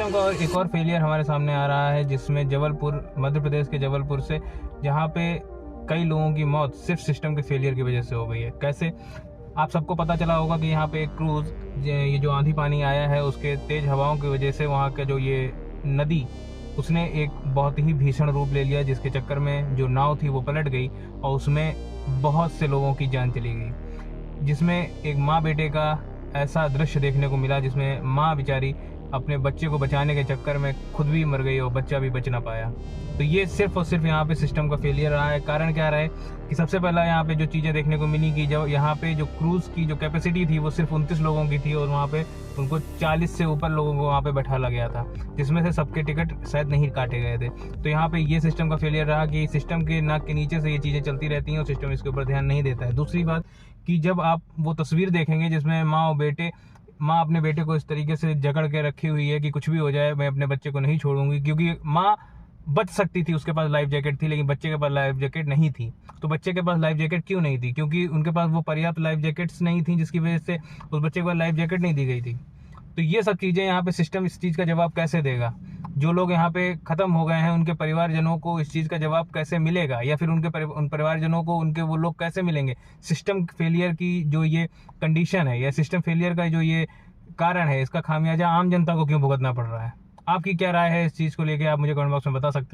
System का एक और फेलियर हमारे सामने आ रहा है, जिसमें जबलपुर, मध्य प्रदेश के जबलपुर से, जहाँ पे कई लोगों की मौत सिर्फ सिस्टम के फेलियर की वजह से हो गई है। कैसे? आप सबको पता चला होगा कि यहाँ पे एक क्रूज़, ये जो आंधी पानी आया है उसके तेज़ हवाओं की वजह से वहाँ का जो ये नदी, उसने एक बहुत ही भीषण रूप ले लिया, जिसके चक्कर में जो नाव थी वो पलट गई और उसमें बहुत से लोगों की जान चली गई, जिसमें एक माँ बेटे का ऐसा दृश्य देखने को मिला, जिसमें माँ बेचारी अपने बच्चे को बचाने के चक्कर में खुद भी मर गई और बच्चा भी बच ना पाया। तो ये सिर्फ और सिर्फ यहाँ पे सिस्टम का फेलियर रहा है। कारण क्या रहा है कि सबसे पहला यहाँ पे जो चीज़ें देखने को मिली कि जब यहाँ पे जो क्रूज़ की जो कैपेसिटी थी वो सिर्फ 29 लोगों की थी और वहाँ पे उनको 40 से ऊपर लोगों को वहाँ पे बैठाला गया था, जिसमें से सबके टिकट शायद नहीं काटे गए थे। तो यहाँ पे ये सिस्टम का फेलियर रहा कि सिस्टम के नाक के नीचे से ये चीज़ें चलती रहती हैं और सिस्टम इसके ऊपर ध्यान नहीं देता है। दूसरी बात कि जब आप वो तस्वीर देखेंगे जिसमें माँ अपने बेटे को इस तरीके से जकड़ के रखी हुई है कि कुछ भी हो जाए मैं अपने बच्चे को नहीं छोड़ूंगी, क्योंकि माँ बच सकती थी, उसके पास लाइफ जैकेट थी, लेकिन बच्चे के पास लाइफ जैकेट नहीं थी। तो बच्चे के पास लाइफ जैकेट क्यों नहीं थी? क्योंकि उनके पास वो पर्याप्त लाइफ जैकेट्स नहीं थी, जिसकी वजह से उस बच्चे को लाइफ जैकेट नहीं दी गई थी। तो ये सब चीज़ें यहाँ पे सिस्टम इस चीज़ का जवाब कैसे देगा? जो लोग यहाँ पे ख़त्म हो गए हैं उनके परिवारजनों को इस चीज़ का जवाब कैसे मिलेगा, या फिर उन परिवारजनों को उनके वो लोग कैसे मिलेंगे? सिस्टम फेलियर की जो ये कंडीशन है या सिस्टम फेलियर का जो ये कारण है, इसका खामियाजा आम जनता को क्यों भुगतना पड़ रहा है? आपकी क्या राय है इस चीज़ को लेके? आप मुझे कमेंट बॉक्स में बता सकते हैं।